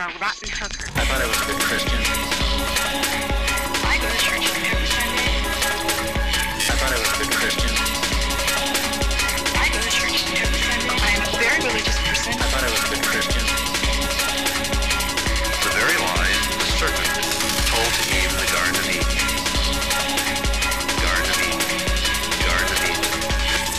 a rotten hooker. I thought I was a good Christian. I go to church every Sunday. I thought I was a good Christian. I go to church every Sunday. I am a very religious person. I thought I was a good Christian. The very lies the serpent told to Eve in the Garden of Eden. Garden of Eden. Garden of Eden.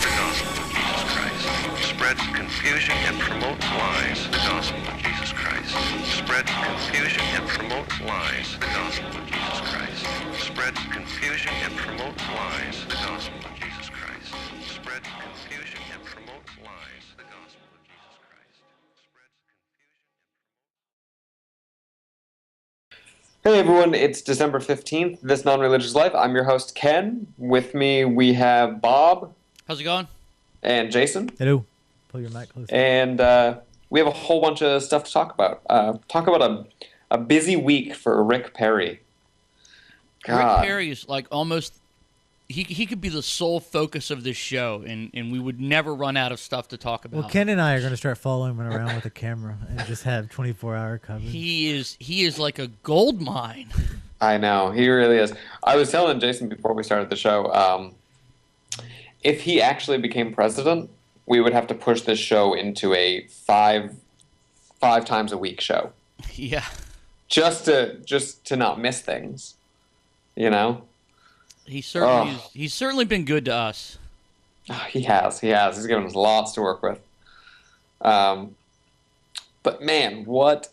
The gospel of Jesus Christ. Spread confusion and promote lies. The gospel of Jesus Christ. Spread confusion and promote lies. The gospel of Jesus Christ. Spread confusion and promote lies. The gospel of Jesus Christ. Spread confusion and promote lies. The gospel of Jesus Christ. Spread confusion. Hey everyone, it's December 15th, This Non-Religious Life. I'm your host, Ken. With me, we have Bob. How's it going? And Jason. Hello. Pull your mic closer. And we have a whole bunch of stuff to talk about. Talk about a busy week for Rick Perry. God. Rick Perry is like almost... He could be the sole focus of this show, and we would never run out of stuff to talk about. Well, Ken and I are going to start following him around with a camera and just have 24-hour coverage. He is like a gold mine. I know, he really is. I was telling Jason before we started the show, if he actually became president, we would have to push this show into a five times a week show. Yeah. Just to not miss things, you know? He's certainly been good to us. He has. He's given us lots to work with. But man, what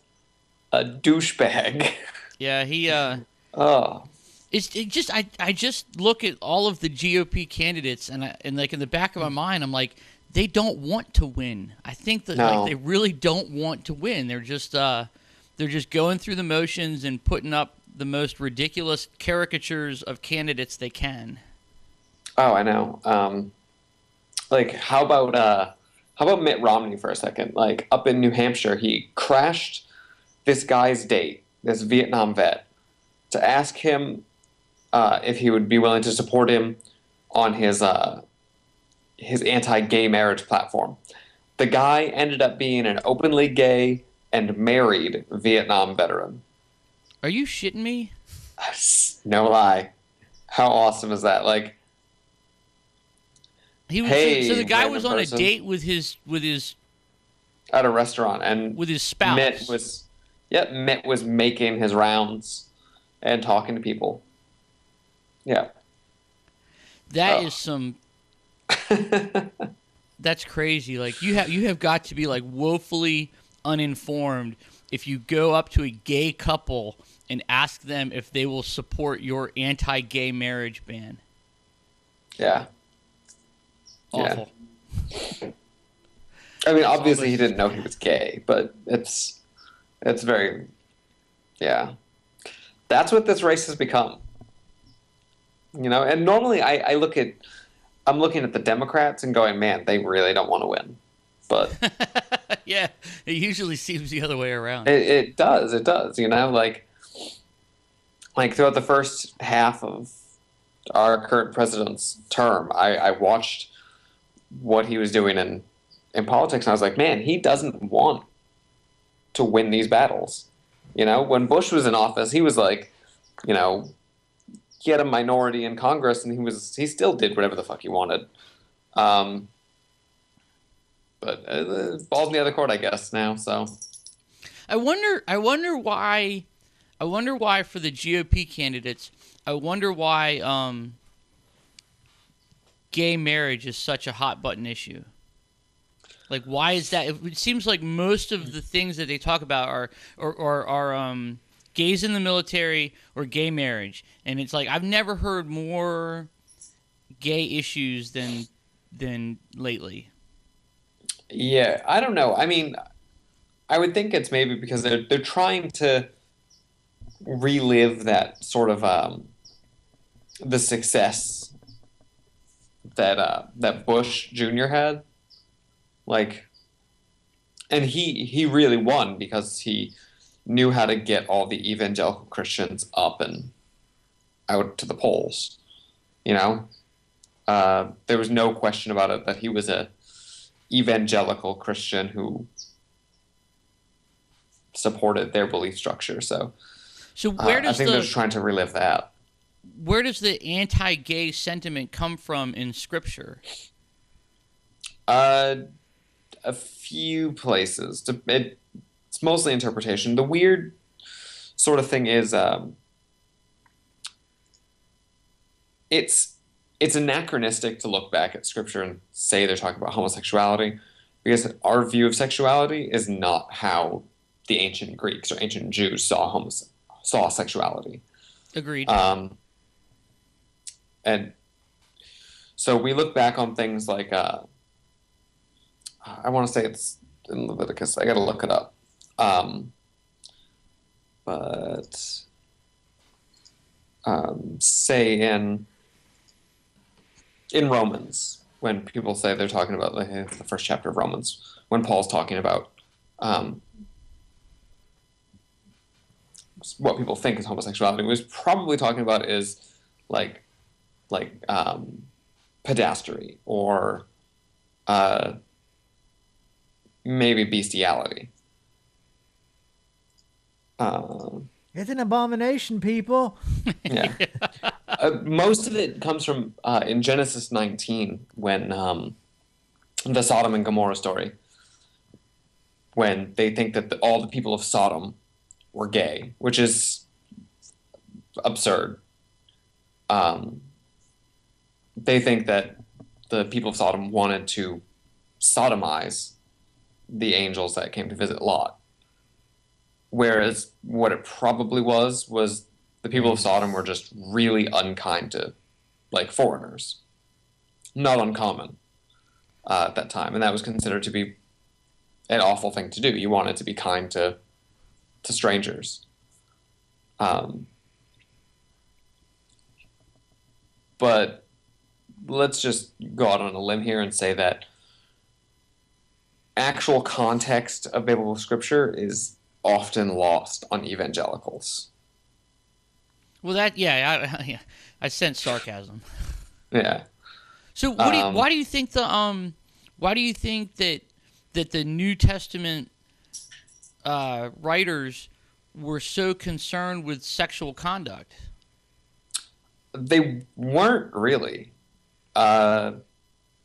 a douchebag. Yeah, he Oh. I just look at all of the GOP candidates and like in the back of my mind I'm like, they don't want to win. I think that No. like, they really don't want to win. They're just going through the motions and putting up the most ridiculous caricatures of candidates they can. Oh, I know. Like, how about Mitt Romney for a second? Like, up in New Hampshire, he crashed this guy's date, this Vietnam vet, to ask him if he would be willing to support him on his anti-gay marriage platform. The guy ended up being an openly gay and married Vietnam veteran. Are you shitting me? No lie. How awesome is that? Like, He was hey, so the guy random was on person. a date with his at a restaurant, and with his spouse. Mitt was making his rounds and talking to people. Yeah. That is some. That's crazy. Like you have got to be like woefully uninformed if you go up to a gay couple and ask them if they will support your anti-gay marriage ban. Yeah. Awful. Yeah. I mean, obviously he didn't know he was gay, but it's very, yeah. That's what this race has become. You know, and normally I'm looking at the Democrats and going, man, they really don't want to win. But yeah, it usually seems the other way around. it does, you know, like throughout the first half of our current president's term, I watched what he was doing in politics, and I was like, man, he doesn't want to win these battles. You know, when Bush was in office, he was like, you know, he had a minority in Congress, and he still did whatever the fuck he wanted. But ball's in the other court, I guess, now. So I wonder why for the GOP candidates, I wonder why gay marriage is such a hot button issue. Like, why is that? It seems like most of the things that they talk about are gays in the military or gay marriage, and it's like I've never heard more gay issues than lately. yeah, I don't know. I mean, I would think it's maybe because they're trying to relive that sort of the success that Bush Jr. had. Like, and he really won because he knew how to get all the evangelical Christians up and out to the polls. You know, there was no question about it that he was a evangelical Christian who supported their belief structure. So So I think they're just trying to relive that. where does the anti-gay sentiment come from in Scripture? A few places. It's mostly interpretation. The weird sort of thing is it's anachronistic to look back at Scripture and say they're talking about homosexuality, because our view of sexuality is not how the ancient Greeks or ancient Jews saw sexuality. Agreed. And so we look back on things like I want to say it's in Leviticus. I got to look it up. But say in Romans, when people say they're talking about the first chapter of Romans, when Paul's talking about what people think is homosexuality, what he's probably talking about is like pedastry or maybe bestiality. It's an abomination, people. Yeah. Most of it comes from in Genesis 19, when the Sodom and Gomorrah story, when they think that all the people of Sodom were gay, which is absurd. They think that the people of Sodom wanted to sodomize the angels that came to visit Lot. Whereas what it probably was the people of Sodom were just really unkind to, like, foreigners. Not uncommon at that time. And that was considered to be an awful thing to do. You wanted to be kind to strangers. But let's just go out on a limb here and say that actual context of biblical scripture is often lost on evangelicals. Well, I sense sarcasm. Yeah. So why do you think that the New Testament writers were so concerned with sexual conduct? They weren't really.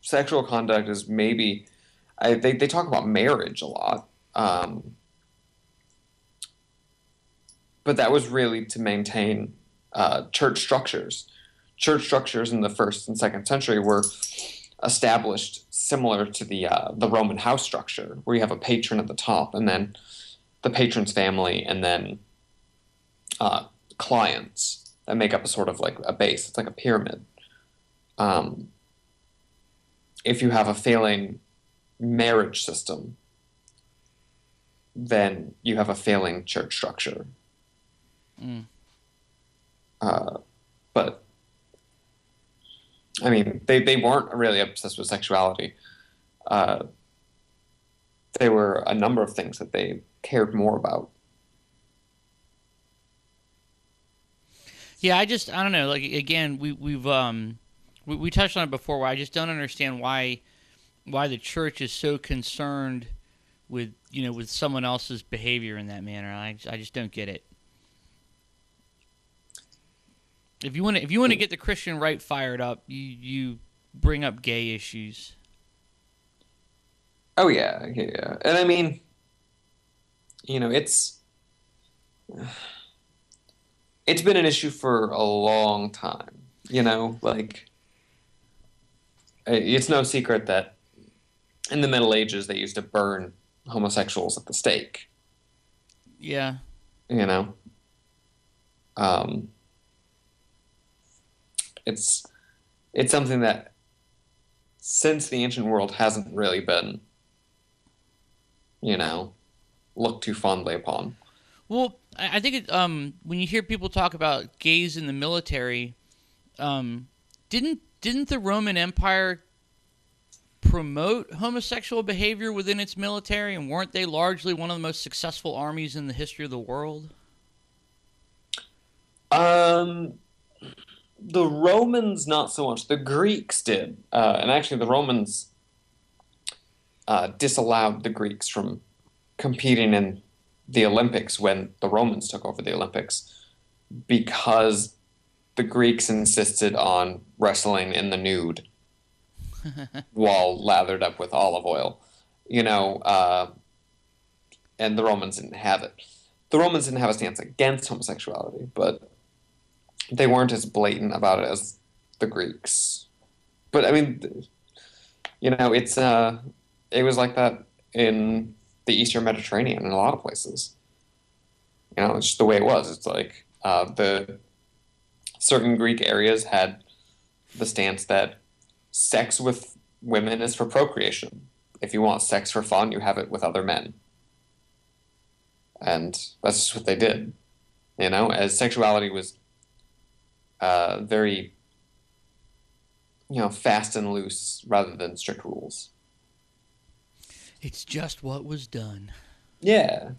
Sexual conduct is maybe they talk about marriage a lot, but that was really to maintain church structures. Church structures in the 1st and 2nd century were established similar to the Roman house structure, where you have a patron at the top, and then the patron's family, and then clients that make up a sort of like a base. It's like a pyramid. If you have a failing marriage system, then you have a failing church structure. But I mean, they weren't really obsessed with sexuality. There were a number of things that they cared more about. Yeah, I don't know. Like, again, we touched on it before. Where I just don't understand why the church is so concerned with someone else's behavior in that manner. I just don't get it. If you want to get the Christian right fired up, you bring up gay issues. Oh yeah. And I mean, it's been an issue for a long time. Like, it's no secret that in the Middle Ages they used to burn homosexuals at the stake. Yeah. It's something that since the ancient world hasn't really been, looked too fondly upon. Well, I think when you hear people talk about gays in the military, didn't the Roman Empire promote homosexual behavior within its military, and weren't they largely one of the most successful armies in the history of the world? The Romans, not so much. The Greeks did. And actually the Romans disallowed the Greeks from competing in the Olympics when the Romans took over the Olympics because the Greeks insisted on wrestling in the nude while lathered up with olive oil, and the Romans didn't have it. The Romans didn't have a stance against homosexuality, but they weren't as blatant about it as the Greeks. But I mean, it was like that in the Eastern Mediterranean in a lot of places. It's just the way it was. It's like the certain Greek areas had the stance that sex with women is for procreation. If you want sex for fun, you have it with other men. And that's just what they did. As sexuality was very, fast and loose rather than strict rules. It's just what was done. Yeah.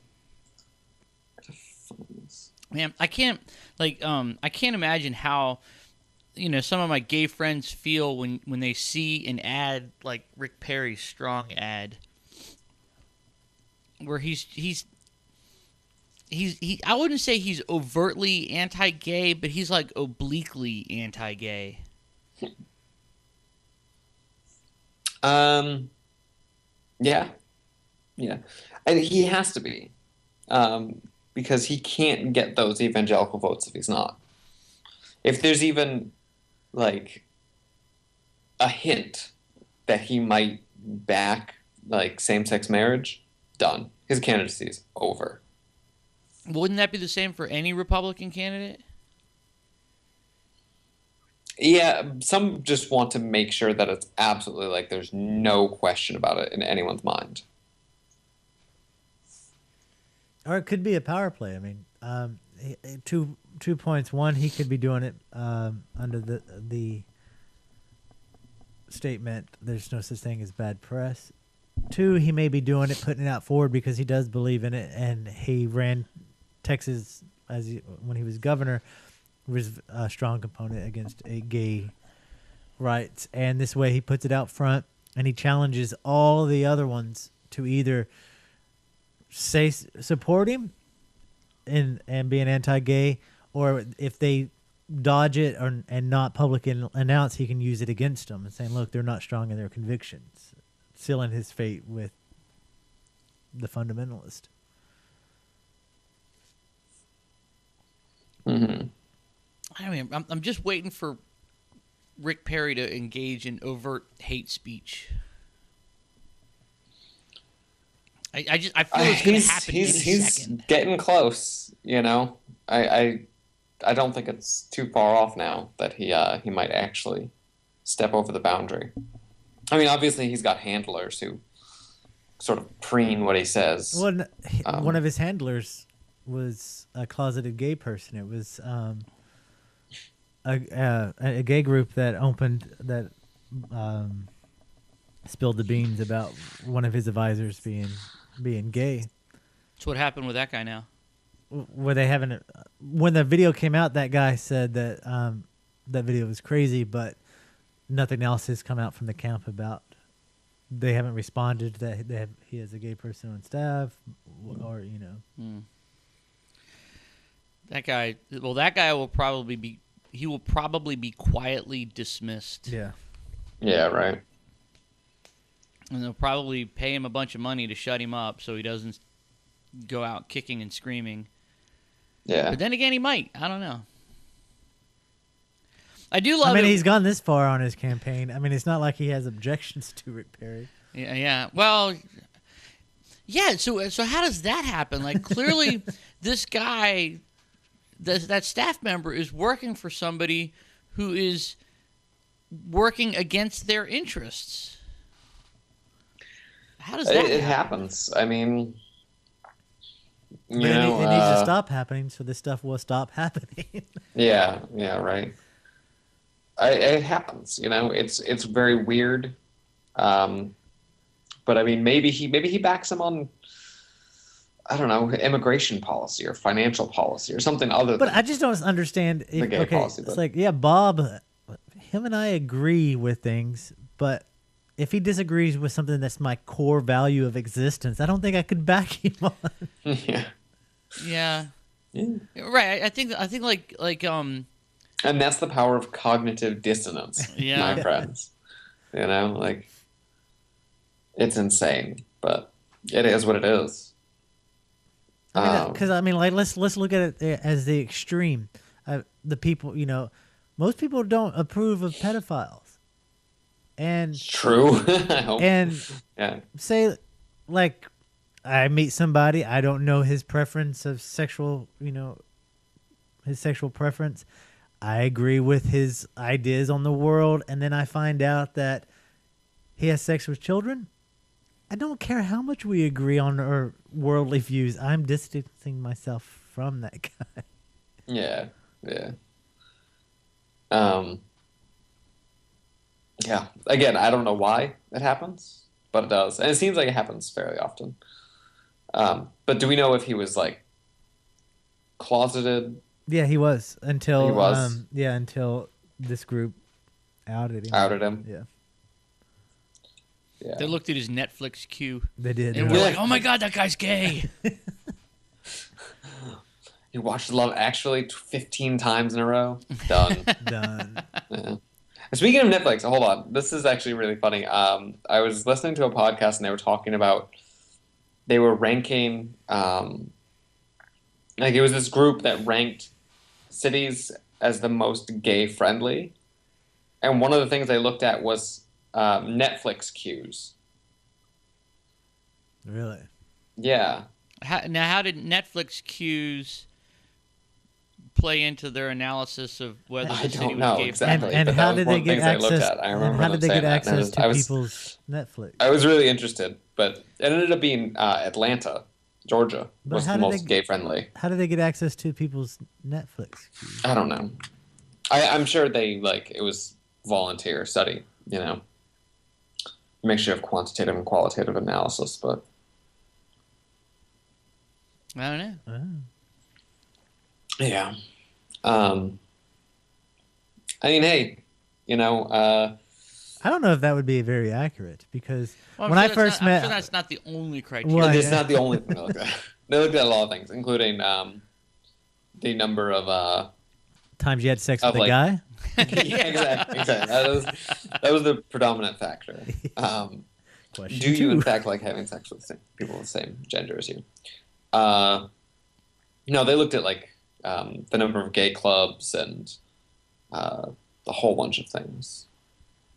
Man, I can't imagine how, some of my gay friends feel when they see an ad like Rick Perry's Strong ad, where he I wouldn't say he's overtly anti-gay, but he's like obliquely anti-gay. Yeah. And he has to be, because he can't get those evangelical votes if he's not. If there's even, like, a hint that he might back, like, same-sex marriage, done. His candidacy is over. Wouldn't that be the same for any Republican candidate? Yeah, some just want to make sure that it's absolutely, like, there's no question about it in anyone's mind. Or it could be a power play. I mean, 2 points. One, he could be doing it under the statement, "There's no such thing as bad press." 2, he may be doing it, putting it out forward because he does believe in it, and he ran Texas when he was governor, was a strong component against gay rights, and this way he puts it out front, and he challenges all the other ones to either support him and be an anti-gay, or if they dodge it and not publicly announce, he can use it against them and saying, look, they're not strong in their convictions, sealing his fate with the fundamentalist. Mm-hmm. I mean, I'm just waiting for Rick Perry to engage in overt hate speech. I feel it's going to happen any second. He's getting close, I don't think it's too far off now that he might actually step over the boundary. I mean, obviously he's got handlers who sort of preen what he says. Well, one of his handlers was a closeted gay person. It was a gay group that spilled the beans about one of his advisors being gay. That's what happened with that guy now. When the video came out, that guy said that that video was crazy, but nothing else has come out from the camp about. They haven't responded that he has a gay person on staff, or That guy will probably be quietly dismissed. Yeah. Yeah, right. And they'll probably pay him a bunch of money to shut him up so he doesn't go out kicking and screaming. Yeah. But then again, he might. I don't know. I do love it. He's gone this far on his campaign. I mean, it's not like he has objections to Rick Perry. Yeah. Well, yeah, so how does that happen? Like, clearly this guy, that staff member is working for somebody who is working against their interests. How does that happen? It happens. I mean, It needs to stop happening, so this stuff will stop happening. Yeah, right. It happens, It's very weird, but I mean, maybe he backs him on, I don't know, immigration policy or financial policy or something other. But I just don't understand. The gay policy. It's like, yeah, Bob, him and I agree with things, but if he disagrees with something that's my core value of existence, I don't think I could back him on. Yeah. Yeah. Yeah. Right. I think And that's the power of cognitive dissonance, Yeah. my friends. You know, like, it's insane, but it is what it is. Because like let's look at it as the extreme. The people, most people don't approve of pedophiles, and True. I hope. and Yeah. say, like, I meet somebody, I don't know his preference of sexual, his sexual preference. I agree with his ideas on the world, and then I find out that he has sex with children. I don't care how much we agree on our worldly views. I'm distancing myself from that guy. Yeah. Yeah. Yeah. Again, I don't know why it happens, but it does. And it seems like it happens fairly often. But do we know if he was, like, closeted? Yeah, he was until He was? until this group outed him. Outed him? Yeah, Yeah. they looked at his Netflix queue they did. and yeah. we're like, "Oh my God, that guy's gay." He watched Love Actually 15 times in a row. Done. Done. Yeah. Speaking of Netflix, hold on. This is actually really funny. I was listening to a podcast and they were talking about, they were ranking, like, it was this group that ranked cities as the most gay friendly. And one of the things they looked at was Netflix queues. Really? Yeah. How did Netflix queues play into their analysis of whether I the city don't was know gay? exactly. And but how that was did one they of the get things I looked access? at. I And remember how them did they saying get that, and access to I was, people's Netflix? I was really interested, but it ended up being Atlanta, Georgia, But was how the did most they- gay friendly. How did they get access to people's Netflix? I don't know. I'm sure they, like, it was volunteer study, mixture of quantitative and qualitative analysis, but I don't know. Oh. yeah. I mean, hey, I don't know if that would be very accurate because Well, when I I'm first met, sure that's not the only criteria. Well, it's yeah. not the only thing they looked at. They looked at a lot of things, including the number of times you had sex with Of, a like- guy. yeah, exactly. That was the predominant factor. Question Do you, two. in fact, like having sex with people of the same gender as you? No, they looked at, like, the number of gay clubs and a whole bunch of things.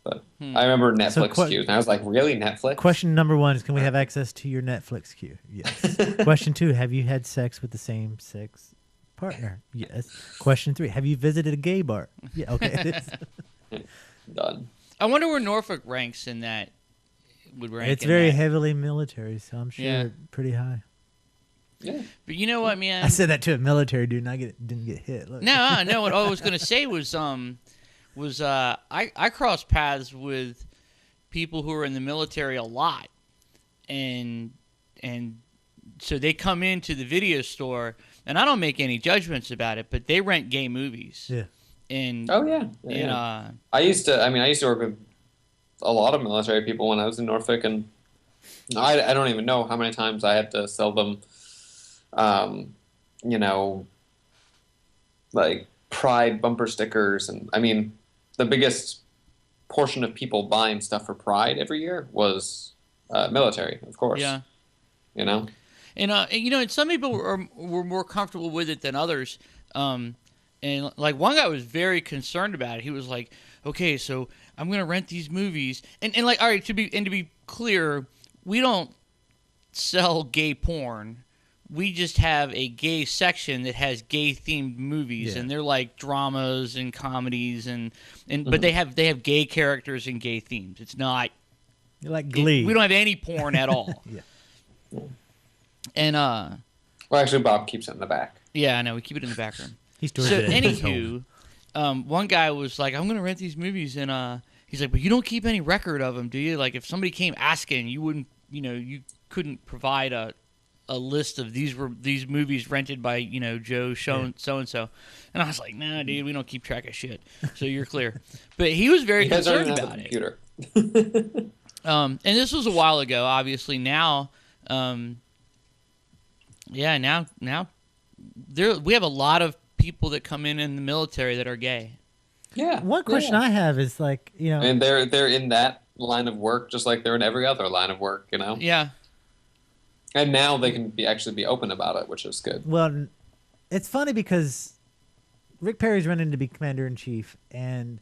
But I remember Netflix queues, and I was like, really, Netflix? Question number 1 is, can we have access to your Netflix queue? Yes. Question 2, have you had sex with the same sex partner? Yes. Question 3, have you visited a gay bar? Yeah. Okay. Done. I wonder where Norfolk ranks in that. Would rank. It's in very that. heavily military, so I'm sure Yeah. pretty high. Yeah. But you know what, man? I said that to a military dude, and I didn't get hit. Look. No. What I was gonna say was I cross paths with people who are in the military a lot, and so they come into the video store, and I don't make any judgments about it, but they rent gay movies. Yeah. And Oh, yeah. and I used to work with a lot of military people when I was in Norfolk, and I don't even know how many times I had to sell them, like, Pride bumper stickers. And, I mean, the biggest portion of people buying stuff for Pride every year was military, of course. yeah. And And some people were more comfortable with it than others. And like one guy was very concerned about it. He was like, "Okay, so I'm gonna rent these movies." And like, all right, to be clear, we don't sell gay porn. We just have a gay section that has gay themed movies, Yeah. and they're like dramas and comedies, but they have gay characters and gay themes. It's not You're like Glee. we don't have any porn at all. Yeah. And well, actually, Bob keeps it in the back. yeah, I know we keep it in the back room. He stores So it in his home. anywho, one guy was like, "I'm gonna rent these movies," and he's like, "But you don't keep any record of them, do you? Like, if somebody came asking, you wouldn't, you couldn't provide a list of these movies rented by Joe so and so." And I was like, "Nah, dude, we don't keep track of shit, so you're clear." But he was very You guys don't concerned even have a about it. computer. And this was a while ago, obviously. Now, now we have a lot of people that come in the military that are gay. Yeah. One question I have is like, And they're in that line of work just like they're in every other line of work, Yeah. And now they can actually be open about it, which is good. Well, it's funny because Rick Perry's running to be commander-in-chief, and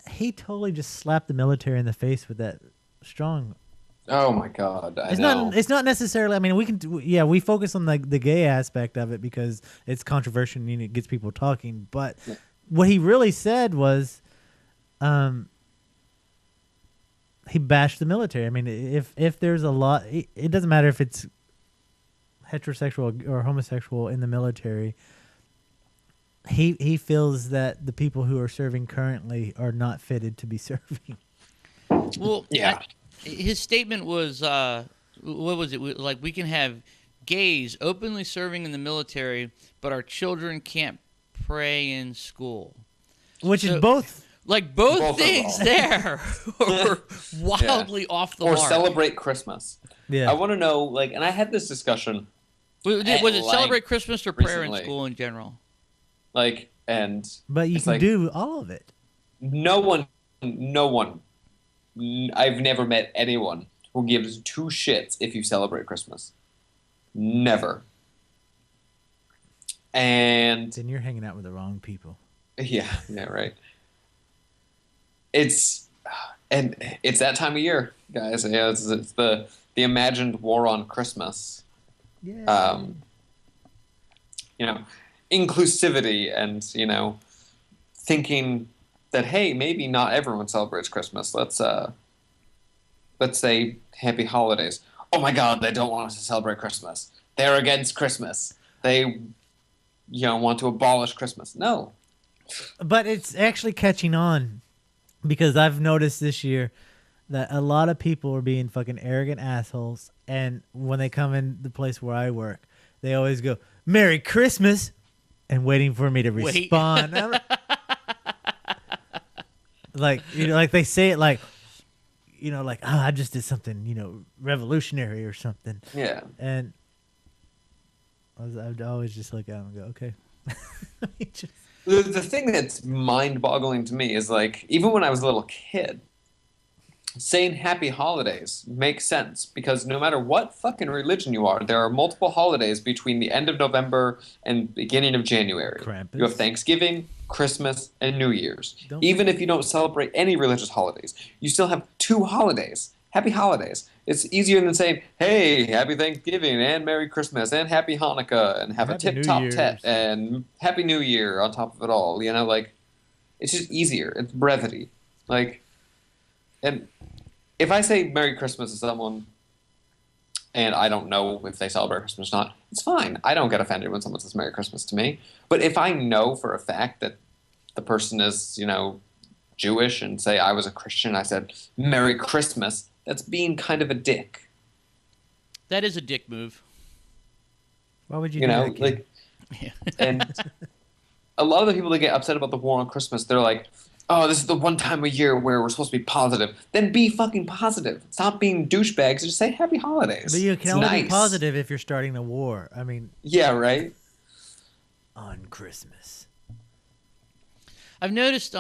he totally just slapped the military in the face with that strong. Oh my God! It's not necessarily. I mean, we focus on the gay aspect of it because it's controversial and it gets people talking. But what he really said was, he bashed the military. I mean, if there's a lot, it doesn't matter if it's heterosexual or homosexual in the military. He feels that the people who are serving currently are not fitted to be serving. Well, yeah. His statement was, what was it? Like, we can have gays openly serving in the military, but our children can't pray in school. Which is both. Like, both things there were wildly off the mark. Or celebrate Christmas. Yeah. I want to know, like, and I had this discussion. Was it celebrate Christmas or prayer in school in general? Like, and but you can do all of it. No one, I've never met anyone who gives two shits if you celebrate Christmas. Never. And then you're hanging out with the wrong people. Yeah, right. It's that time of year, guys. Yeah, it's the imagined war on Christmas. Yeah. Inclusivity and, thinking that, hey, maybe not everyone celebrates Christmas. Let's say happy holidays. Oh my God, they don't want us to celebrate Christmas. They're against Christmas. They, want to abolish Christmas. No. But it's actually catching on because I've noticed this year that a lot of people are being fucking arrogant assholes. And when they come in the place where I work, they always go, "Merry Christmas," and waiting for me to respond. Like they say it like, I just did something, revolutionary or something. Yeah. And I'd always just look at them and go, okay. The thing that's mind-boggling to me is, like, even when I was a little kid, saying happy holidays makes sense because no matter what fucking religion you are, there are multiple holidays between the end of November and beginning of January. Krampus. You have Thanksgiving, Christmas, and New Year's. Even if you don't celebrate any religious holidays, you still have two holidays. Happy holidays. It's easier than saying, hey, happy Thanksgiving and Merry Christmas and Happy Hanukkah and have Happy a tip-top tet and Happy New Year on top of it all. It's just easier. It's brevity. And if I say Merry Christmas to someone and I don't know if they celebrate Christmas or not, it's fine. I don't get offended when someone says Merry Christmas to me. But if I know for a fact that the person is, Jewish and say I was a Christian, I said Merry Christmas, that's being kind of a dick. That is a dick move. Why would you do that, kid? And a lot of the people that get upset about the war on Christmas, they're like, oh, this is the one time a year where we're supposed to be positive. Then be fucking positive. Stop being douchebags and just say happy holidays. But you can only be positive if you're starting the war. I mean... Yeah, right? On Christmas. I've noticed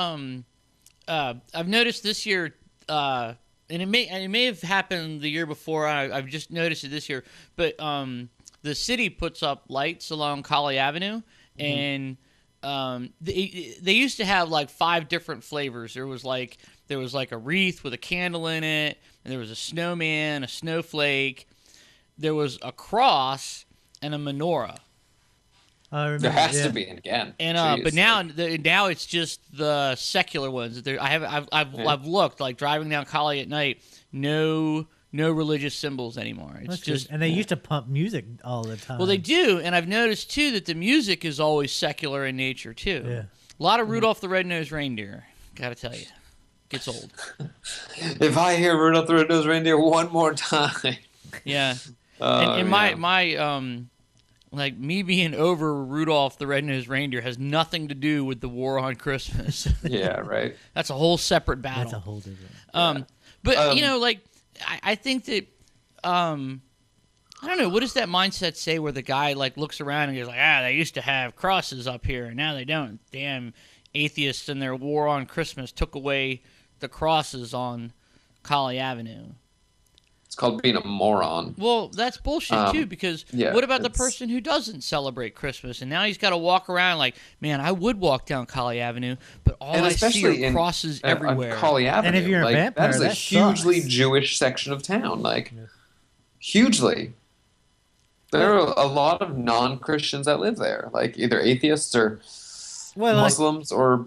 this year, and it may have happened the year before. I've just noticed it this year. But the city puts up lights along Colley Avenue, and they used to have like 5 different flavors. There was like a wreath with a candle in it, and there was a snowman, a snowflake, there was a cross, and a menorah. I remember, there has to be again. And but now it's just the secular ones. I've looked, like driving down Colley at night. No religious symbols anymore. It's just and they used to pump music all the time. Well, they do, and I've noticed too that the music is always secular in nature too. Yeah. A lot of Rudolph the Red-Nosed Reindeer. Gotta tell you, gets old. If I hear Rudolph the Red-Nosed Reindeer one more time. Yeah. And my like me being over Rudolph the Red-Nosed Reindeer has nothing to do with the war on Christmas. Yeah, right. That's a whole separate battle. That's a whole different. But like I think that I don't know, what does that mindset say where the guy like looks around and goes like, they used to have crosses up here and now they don't. Damn atheists and their war on Christmas took away the crosses on Colley Avenue. It's called being a moron. Well, that's bullshit too, because what about the person who doesn't celebrate Christmas and now he's got to walk around like, man, I would walk down Colley Avenue, but all I see are crosses everywhere. On Colley Avenue, and if you're a vampire, that is a hugely Jewish section of town, hugely. There are a lot of non-Christians that live there, like either atheists or Muslims or,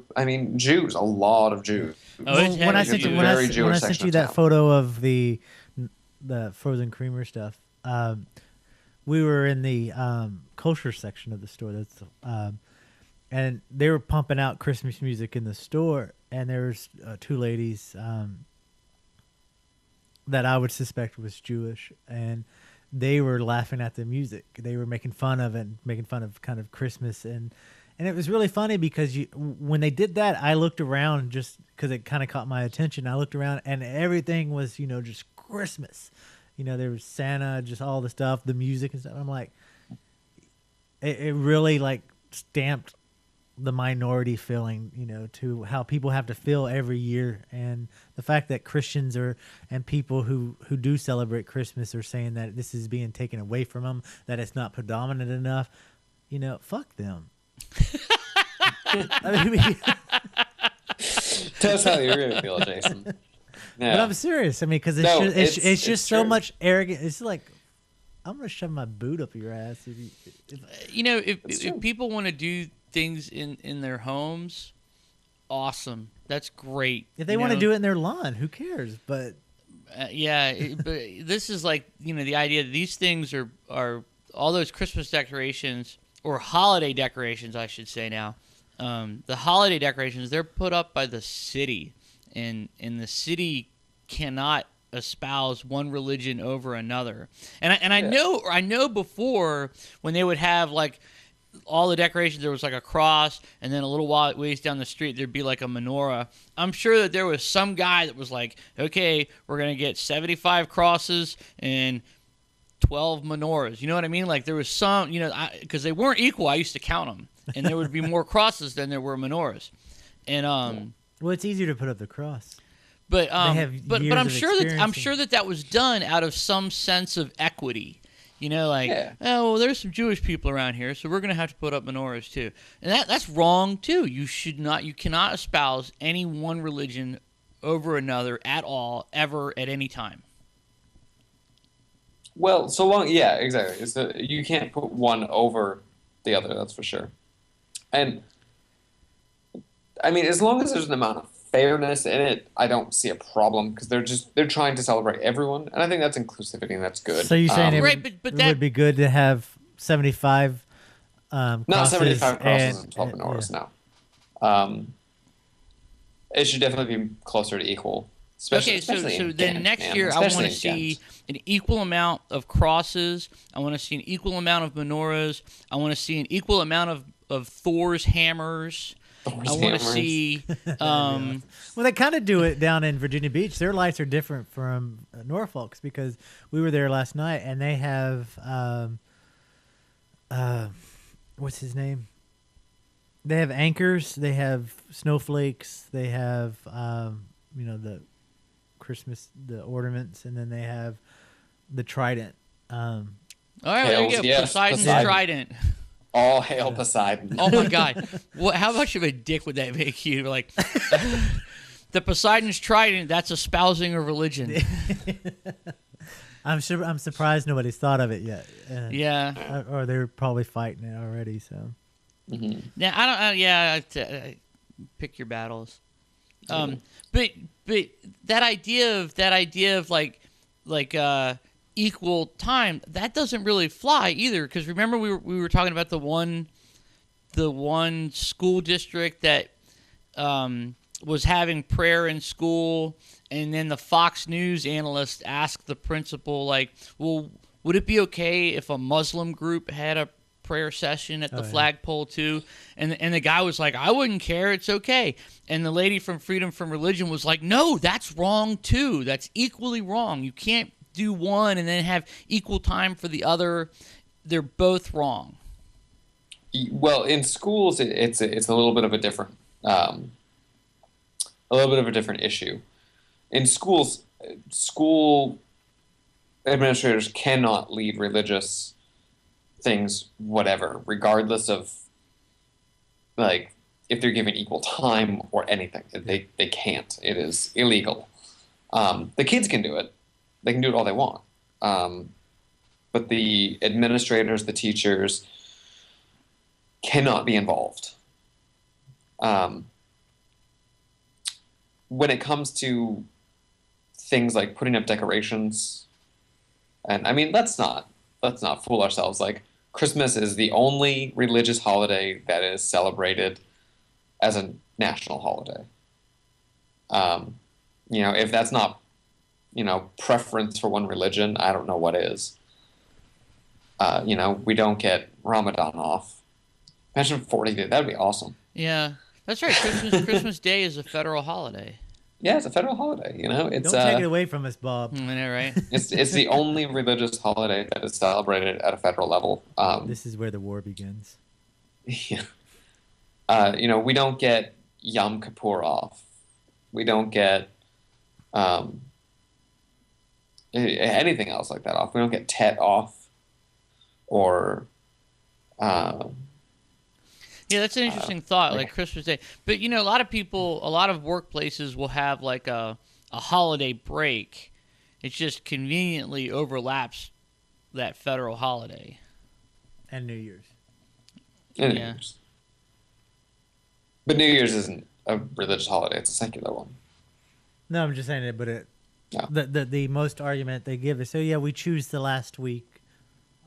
Jews. A lot of Jews. When I sent you that photo of the frozen creamer stuff, we were in the kosher section of the store. And they were pumping out Christmas music in the store, and there was two ladies that I would suspect was Jewish, and they were laughing at the music. They were making fun of it, making fun of kind of Christmas, and it was really funny because when they did that, I looked around just because it kind of caught my attention. I looked around and everything was, just Christmas. There was Santa, just all the stuff, the music and stuff. I'm like, it really like stamped the minority feeling, to how people have to feel every year. And the fact that Christians and people who do celebrate Christmas are saying that this is being taken away from them, that it's not predominant enough, fuck them. Tell us how you really feel, Jason. Yeah. But I'm serious. Because it's just so much arrogance. It's like, I'm gonna shove my boot up your ass. If people want to do things in their homes, awesome. That's great. If they want to do it in their lawn, who cares? But but this is like the idea that these things are all those Christmas decorations or holiday decorations, I should say now. The holiday decorations, they're put up by the city, and the city cannot espouse one religion over another. And I know before when they would have like all the decorations, there was like a cross, and then a little ways down the street there'd be like a menorah. I'm sure that there was some guy that was like, okay, we're gonna get 75 crosses and 12 menorahs. You know what I mean? Like there was some, because they weren't equal. I used to count them, and there would be more crosses than there were menorahs. And well, it's easier to put up the cross. But I'm sure that was done out of some sense of equity. Oh, well, there's some Jewish people around here, so we're going to have to put up menorahs too. And that's wrong too. You cannot espouse any one religion over another at all, ever, at any time. Well, so long, yeah, exactly. You can't put one over the other, that's for sure. And, as long as there's an amount of fairness in it, I don't see a problem, because they're trying to celebrate everyone, and I think that's inclusivity, and that's good. So you're saying it would be good to have 75 not crosses 75 crosses and 12 menorahs, no. It should definitely be closer to equal. So then next year I want to see an equal amount of crosses. I want to see an equal amount of menorahs. I want to see an equal amount of Thor's hammers. I want to see. Well, they kind of do it down in Virginia Beach. Their lights are different from Norfolk's, because we were there last night and they have what's his name? They have anchors. They have snowflakes. They have the Christmas, the ornaments, and then they have the trident. All right, there you go. Yes, Poseidon's trident. All hail Poseidon. Oh my God! How much of a dick would that make you? Like, the Poseidon's trident. That's espousing a religion. I'm surprised nobody's thought of it yet. Yeah. Or they're probably fighting it already. So. Mm-hmm. Yeah, pick your battles. But that idea of like equal time, that doesn't really fly either, because remember we were talking about the one school district that was having prayer in school, and then the Fox News analyst asked the principal, like, well, would it be okay if a Muslim group had a prayer session at the yeah. flagpole too, and the guy was like, I wouldn't care, it's okay. And the lady from Freedom from Religion was like, no, that's wrong too. That's equally wrong. You can't do one and then have equal time for the other. They're both wrong. Well, in schools, it's a little bit of a different issue. In schools, school administrators cannot lead religious things, whatever, regardless of like if they're given equal time or anything. They can't. It is illegal. The kids can do it. They can do it all they want. But the administrators, the teachers, cannot be involved. When it comes to things like putting up decorations, and I mean, let's not fool ourselves. Like, Christmas is the only religious holiday that is celebrated as a national holiday. If that's not, preference for one religion, I don't know what is. We don't get Ramadan off. Imagine 40 days. That would be awesome. Yeah, that's right. Christmas Day is a federal holiday. Yeah, it's a federal holiday. It's Don't take it away from us, Bob. I know, right? it's the only religious holiday that is celebrated at a federal level. This is where the war begins. Yeah. We don't get Yom Kippur off. We don't get anything else like that off. We don't get Tet off, or yeah, that's an interesting thought, like Christmas Day. But a lot of workplaces will have like a holiday break. It just conveniently overlaps that federal holiday. And New Year's. New Yeah. Year's. But New Year's isn't a religious holiday; it's a secular one. No, I'm just saying it, but Yeah. the most argument they give is, so yeah, we choose the last week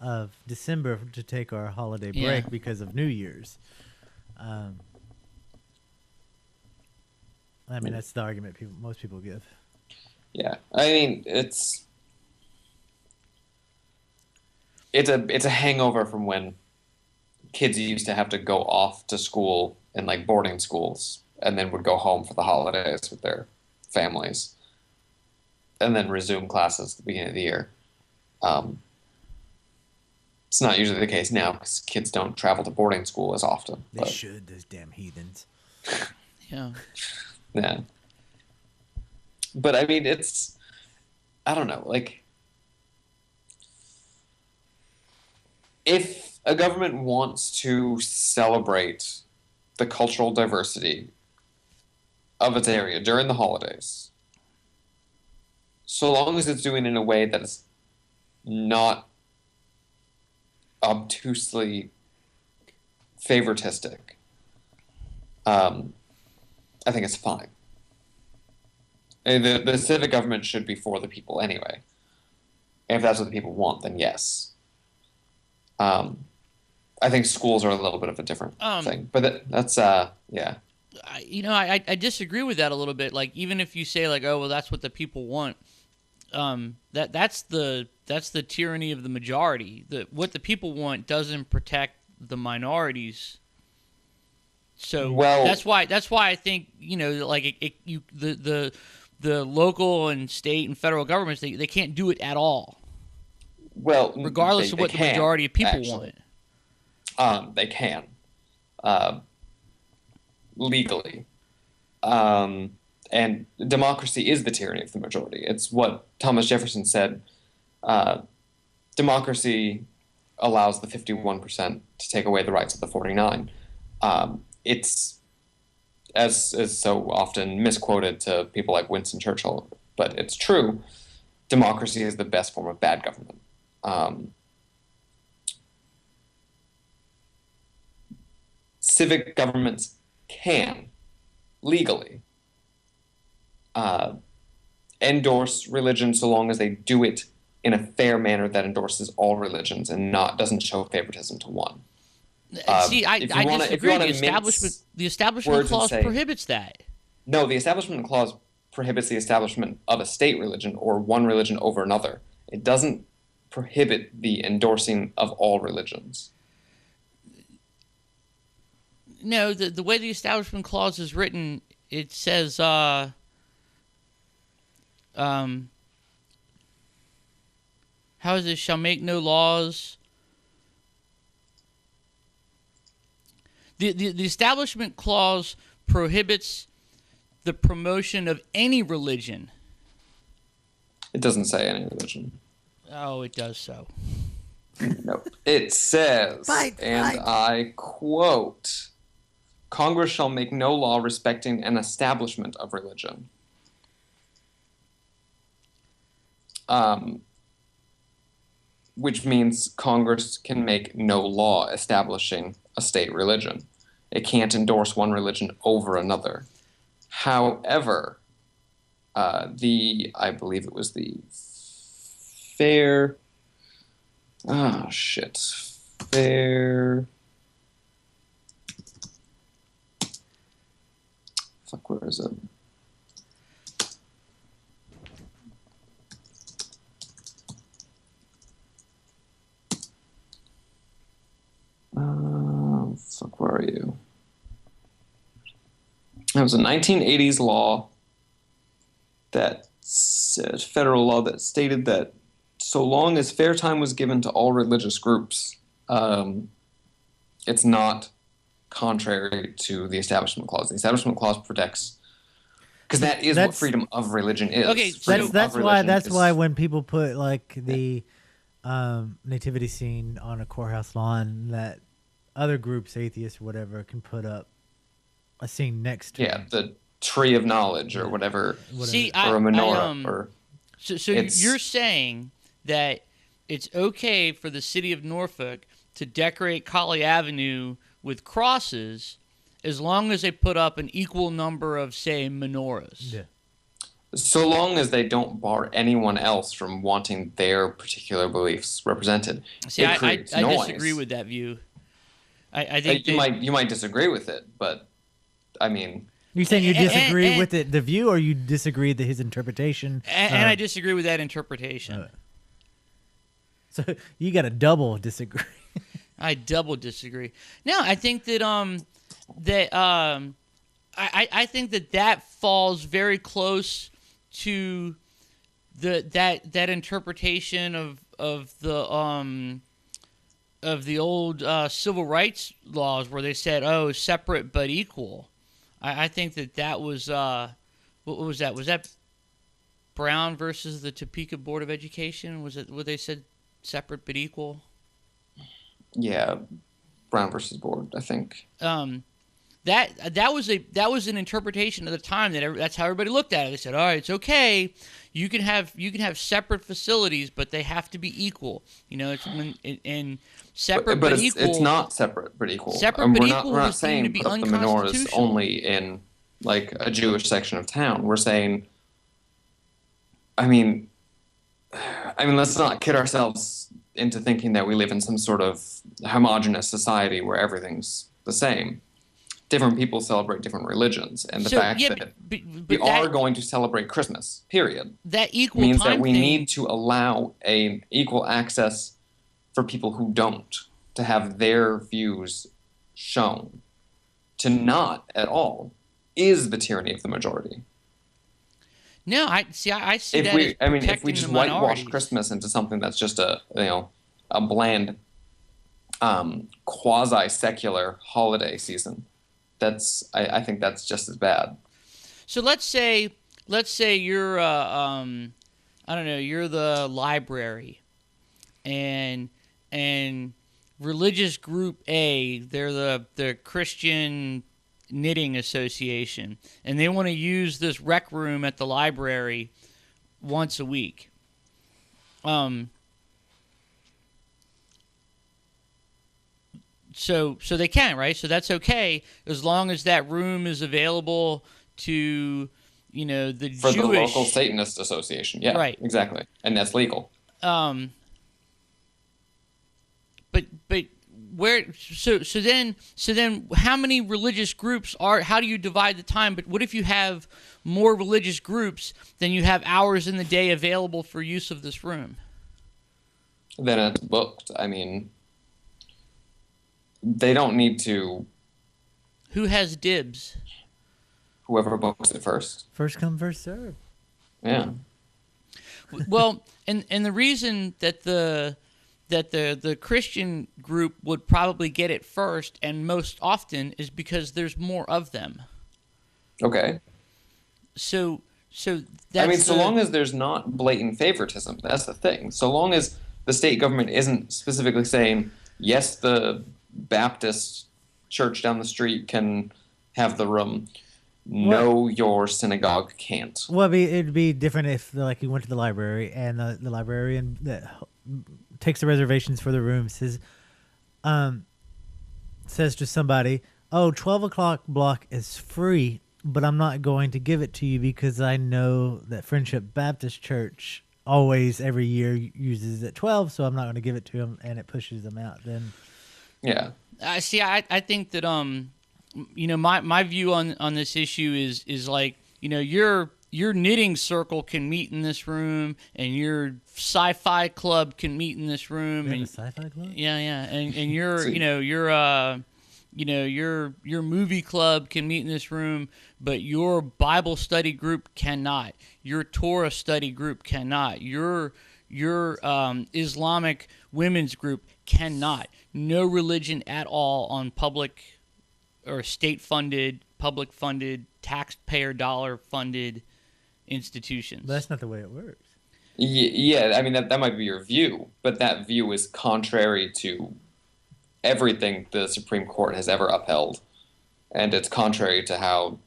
of December to take our holiday break because of New Year's. That's the argument most people give. Yeah, I mean, it's a hangover from when kids used to have to go off to school in like boarding schools and then would go home for the holidays with their families and then resume classes at the beginning of the year. It's not usually the case now because kids don't travel to boarding school as often. They should, those damn heathens. Yeah. Yeah. But I mean, I don't know, like, if a government wants to celebrate the cultural diversity of its area during the holidays, so long as it's doing it in a way that is not obtusely favoritistic, I think it's fine. And the civic government should be for the people anyway. And if that's what the people want, then yes. I think schools are a little bit of a different thing, but that's yeah. I disagree with that a little bit. Like, even if you say like, oh well, that's what the people want, that's the tyranny of the majority. What the people want doesn't protect the minorities. So that's why I think the local and state and federal governments they can't do it at all. Well, regardless of what the majority of people want. They can legally, and democracy is the tyranny of the majority. It's what Thomas Jefferson said. Democracy allows the 51% to take away the rights of the 49. It's as is so often misquoted to people like Winston Churchill, but it's true. Democracy is the best form of bad government. Civic governments can legally endorse religion so long as they do it in a fair manner that endorses all religions and doesn't show favoritism to one. See, I disagree. The Establishment Clause prohibits that. No, the Establishment Clause prohibits the establishment of a state religion or one religion over another. It doesn't prohibit the endorsing of all religions. No, the way the Establishment Clause is written, it says, how is it? Shall make no laws. The Establishment Clause prohibits the promotion of any religion. It doesn't say any religion. Oh, it does so. No. It says, I quote, Congress shall make no law respecting an establishment of religion. Which means Congress can make no law establishing a state religion. It can't endorse one religion over another. However, I believe it was the Fair... Oh, shit. Fair... Fuck, where is it? Fuck, where are you? It was a 1980s law that said, federal law that stated that so long as fair time was given to all religious groups, it's not contrary to the Establishment Clause. The Establishment Clause protects, because that is what freedom of religion is. Okay, that's why when people put like the nativity scene on a courthouse lawn, that other groups, atheists or whatever, can put up a scene next to it. The tree of knowledge or whatever. See, or a menorah. So you're saying that it's okay for the city of Norfolk to decorate Colley Avenue with crosses as long as they put up an equal number of, say, menorahs. Yeah. So long as they don't bar anyone else from wanting their particular beliefs represented. See, I disagree with that view. I think you might disagree with it, but I mean, you saying you disagree with the view, or you disagree with his interpretation? And I disagree with that interpretation. So you got a double disagree. I double disagree. No, I think that I think that falls very close to that interpretation of the old civil rights laws where they said, "Oh, separate but equal." I think that was what was that? Was that Brown versus the Topeka Board of Education? Was it where they said separate but equal? Yeah, Brown versus Board, I think. That was an interpretation at the time that's how everybody looked at it. They said, "All right, it's okay. You can have separate facilities, but they have to be equal." You know, and separate but equal. It's not separate but equal. Separate but equal we're not was saying deemed to be put up the menorahs unconstitutional. only in like a Jewish section of town. We're saying, I mean, let's not kid ourselves into thinking that we live in some sort of homogenous society where everything's the same. Different people celebrate different religions, and the fact that we are going to celebrate Christmas, period, that equal means time that we thing, need to allow an equal access for people who don't, to have their views shown. To not at all is the tyranny of the majority. No, I see that as if we protecting just the whitewash minorities. Christmas into something that's just a bland quasi secular holiday season, I think that's just as bad. So let's say you're I don't know, you're the library, and religious group A, they're the Christian Knitting Association, and they want to use this rec room at the library once a week. So they can, right? So that's okay as long as that room is available to, the for Jewish... the local Satanist association. Yeah, right, exactly, and that's legal. But where? So then how many religious groups are? How do you divide the time? But what if you have more religious groups than you have hours in the day available for use of this room? Then it's booked. I mean, they don't need to Who has dibs? Whoever books it first. First come, first serve. Yeah. Well, and the reason that the Christian group would probably get it first and most often is because there's more of them. Okay. So that's I mean, so long as there's not blatant favoritism, that's the thing. So long as the state government isn't specifically saying, yes, the Baptist church down the street can have the room. No, your synagogue can't. Well, it'd be different if, like, you went to the library and the librarian that takes the reservations for the room says to somebody, "Oh, 12 o'clock block is free, but I'm not going to give it to you because I know that Friendship Baptist Church always every year uses at 12, so I'm not going to give it to them," and it pushes them out. Then, yeah. I think that my view on this issue is like, your knitting circle can meet in this room, and your sci-fi club can meet in this room, and sci-fi club. Yeah, and your your movie club can meet in this room, but your Bible study group cannot. Your Torah study group cannot. Your Islamic women's group cannot. No religion at all on public or state-funded, public-funded, taxpayer dollar-funded institutions. But that's not the way it works. Yeah, I mean, that might be your view, but that view is contrary to everything the Supreme Court has ever upheld, and it's contrary to how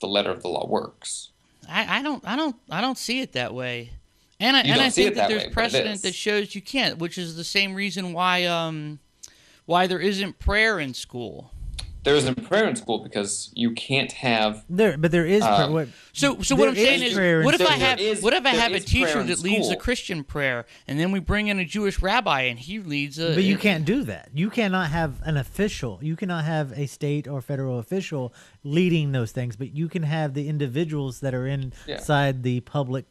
the letter of the law works. I don't see it that way, and I think that there's precedent that shows you can't, which is the same reason why there isn't prayer in school. There isn't prayer in school because you can't have but there is prayer. So what I'm saying is, what if I have a teacher that leads school. a Christian prayer, and then we bring in a Jewish rabbi and he leads a? But you can't do that. You cannot have an official. You cannot have a state or federal official leading those things. But you can have the individuals that are inside the public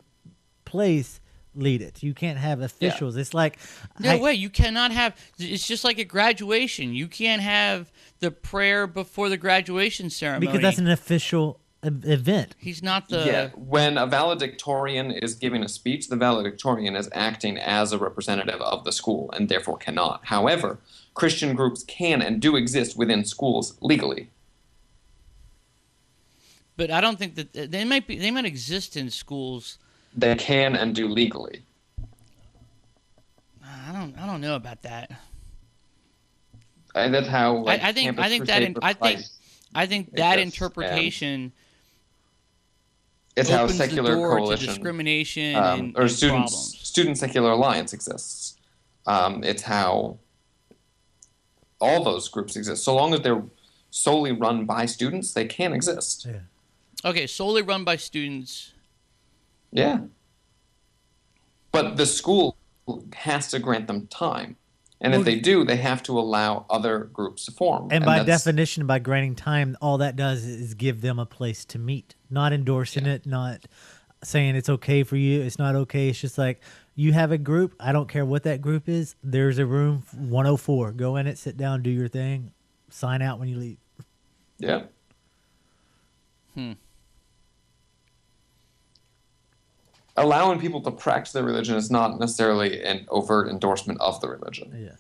place lead it. You can't have officials. It's like no way. You cannot have. It's just like a graduation. You can't have the prayer before the graduation ceremony because that's an official event. He's not the. Yeah, when a valedictorian is giving a speech, the valedictorian is acting as a representative of the school and therefore cannot. However, Christian groups can and do exist within schools legally. But I don't think that they might exist in schools. They can and do legally. I don't know about that. And that's how I think that interpretation. It's how Secular the door Coalition to discrimination or and Student Secular Alliance exists. It's how all those groups exist. So long as they're solely run by students, they can exist. Yeah. Okay, solely run by students. Yeah. But the school has to grant them time. And if they do, they have to allow other groups to form. And by definition, by granting time, all that does is give them a place to meet. Not endorsing it, not saying it's okay for you, it's not okay. It's just like, you have a group, I don't care what that group is, there's a room 104. Go in it, sit down, do your thing, sign out when you leave. Yeah. Allowing people to practice their religion is not necessarily an overt endorsement of the religion. Yeah.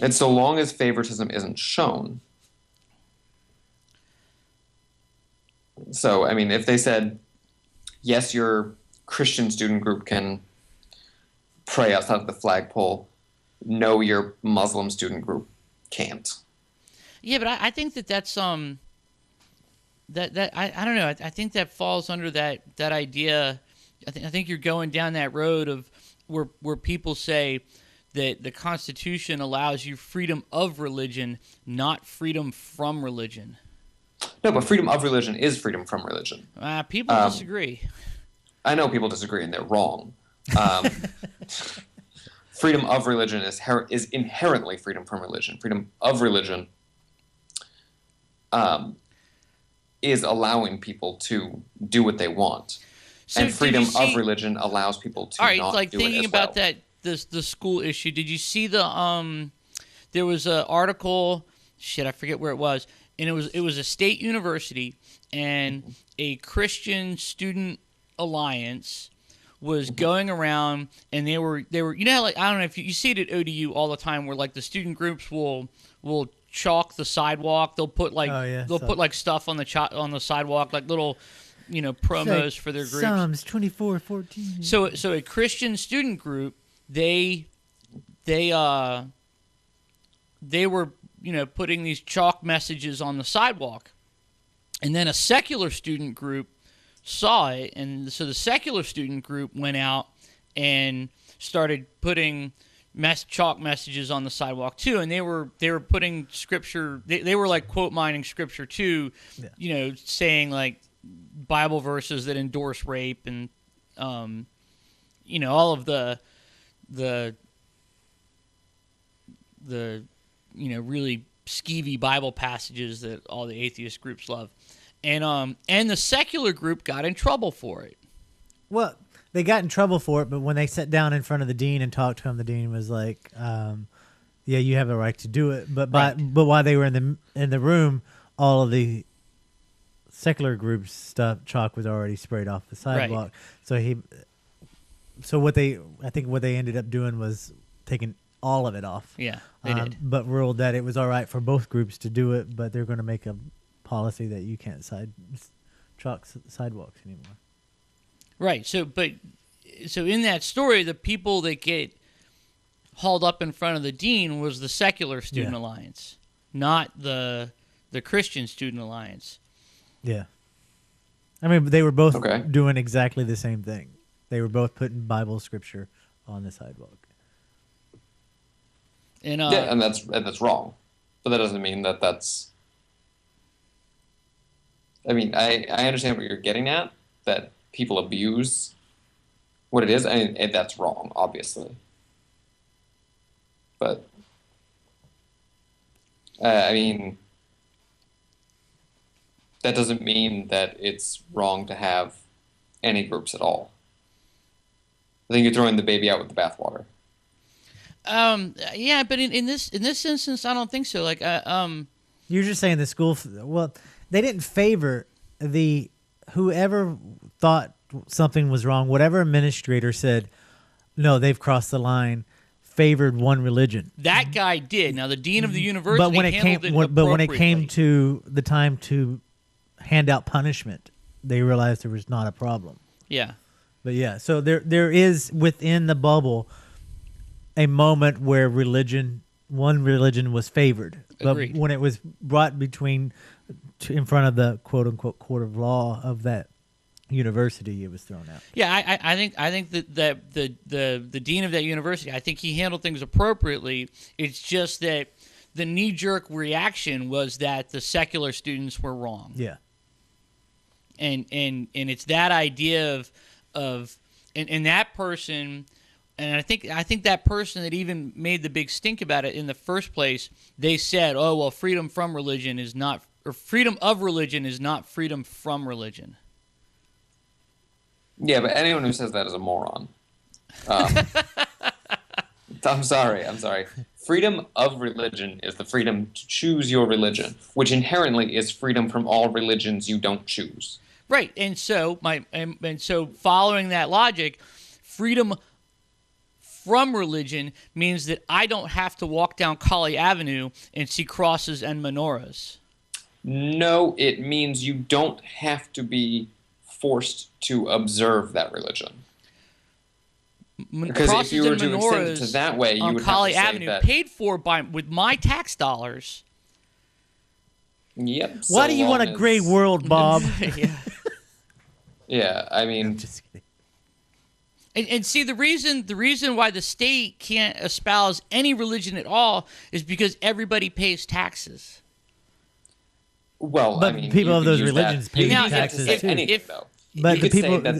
And so long as favoritism isn't shown. So, I mean, if they said, yes, your Christian student group can pray outside of the flagpole, no, your Muslim student group can't. Yeah, but I think that's I don't know. I think that falls under that idea. I think you're going down that road of where people say that the Constitution allows you freedom of religion, not freedom from religion. No, but freedom of religion is freedom from religion. People disagree. I know people disagree, and they're wrong. Freedom of religion is inherently freedom from religion. Freedom of religion is allowing people to do what they want. So and freedom of religion allows people to not like do it as thinking about well. the school issue. Did you see there was an article shit, I forget where it was, and it was a state university, and a Christian student alliance was going around, and they were you know how, like, I don't know if you see it at ODU all the time, where like the student groups will chalk the sidewalk. They'll put like put like stuff on the sidewalk, like little, you know, promos for their groups. Psalms 24:14. So a Christian student group, they were, you know, putting these chalk messages on the sidewalk, and then a secular student group saw it, and so the secular student group went out and started putting chalk messages on the sidewalk too, and they were putting scripture. They were like quote mining scripture too, you know, saying like Bible verses that endorse rape, and you know, all of the you know, really skeevy Bible passages that all the atheist groups love. And the secular group got in trouble for it. Well, they got in trouble for it, but when they sat down in front of the dean and talked to him, the dean was like, "Yeah, you have a right to do it." But while they were in the room, all of the secular group's chalk was already sprayed off the sidewalk. Right. So what they ended up doing was taking all of it off. Yeah, they did. But ruled that it was all right for both groups to do it, but they're going to make a policy that you can't chalk sidewalks anymore. Right. So in that story, the people that get hauled up in front of the dean was the secular student alliance, not the Christian student alliance. Yeah. I mean, they were both doing exactly the same thing. They were both putting Bible scripture on the sidewalk. And and that's wrong, but that doesn't mean that that's. I mean, I understand what you're getting at, that people abuse what it is, and that's wrong, obviously. But I mean, that doesn't mean that it's wrong to have any groups at all. I think you're throwing the baby out with the bathwater. Yeah, but in this instance, I don't think so. Like, you're just saying the school. Well, they didn't favor whoever thought something was wrong. Whatever administrator said, no, they've crossed the line, favored one religion. That guy did. Now the dean of the university, but when it came to the time to hand out punishment, they realized there was not a problem. Yeah. But yeah, so there is within the bubble a moment where one religion was favored. Agreed. But when it was brought in front of the quote unquote court of law of that university, it was thrown out. Yeah, I think that the dean of that university, I think he handled things appropriately. It's just that the knee-jerk reaction was that the secular students were wrong. Yeah. And it's that idea of that person. And I think that person that even made the big stink about it in the first place, they said, "Oh well, freedom of religion is not freedom from religion." Yeah, but anyone who says that is a moron. I'm sorry. Freedom of religion is the freedom to choose your religion, which inherently is freedom from all religions you don't choose. Right, and so following that logic, freedom from religion means that I don't have to walk down Colley Avenue and see crosses and menorahs. No, it means you don't have to be forced to observe that religion. Because if you were to extend it to that way, you would Colley have to Avenue, say that paid for with my tax dollars. Yep. Why do you want a gray world, Bob? Yeah. Yeah, I mean, I'm just kidding. And see, the reason why the state can't espouse any religion at all is because everybody pays taxes. Well, but I mean, people of those use religions that. pay You can taxes say too. anything, though. But you the could people say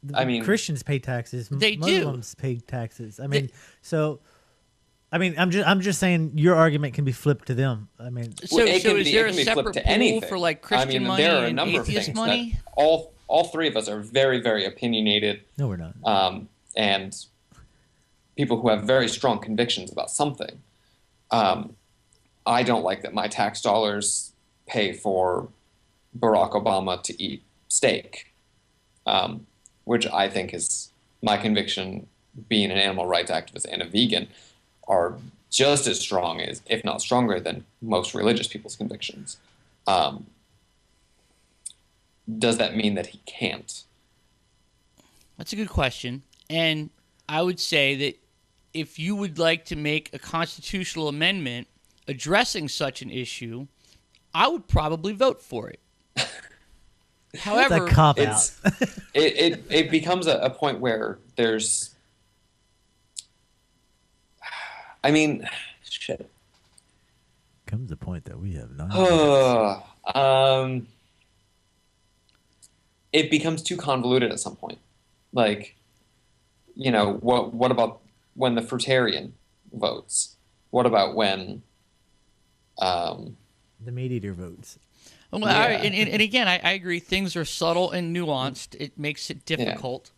that Christians pay taxes. They do. Muslims pay taxes. I mean, I'm just saying your argument can be flipped to them. I mean, so is there a separate pool for like Christian money there are a and number atheist of things money? That all three of us are very, very opinionated. No, we're not. And people who have very strong convictions about something. I don't like that my tax dollars pay for Barack Obama to eat steak, which I think is my conviction, being an animal rights activist and a vegan, are just as strong as, if not stronger than, most religious people's convictions. Does that mean that he can't? That's a good question. And I would say that if you would like to make a constitutional amendment addressing such an issue, I would probably vote for it. However, It's a cop out. it becomes a point where there's, I mean, shit. Comes a point that we have not. It becomes too convoluted at some point. Like, what about when the fruitarian votes? What about when The meat eater votes. Well, Yeah. and again, I agree. Things are subtle and nuanced. It makes it difficult.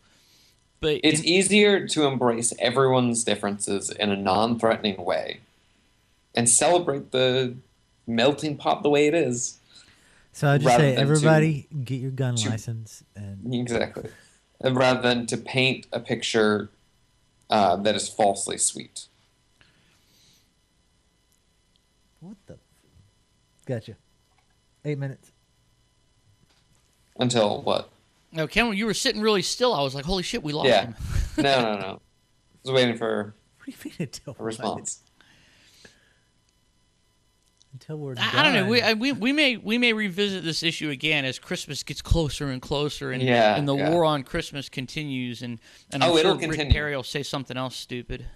But it's easier to embrace everyone's differences in a non-threatening way and celebrate the melting pot the way it is. So I just Rather say, than everybody, get your gun to- license and Exactly. And rather than to paint a picture that is falsely sweet. what the? Gotcha. 8 minutes. Until what? no, Ken, you were sitting really still. I was like, "Holy shit, we lost Yeah. him." No. I was waiting for What do you mean until a response. Until we're done. I don't know. We may revisit this issue again as Christmas gets closer and closer, and Yeah, and the yeah. war on Christmas continues, and I'm Oh, sure it'll Rick continue. Perry will say something else stupid.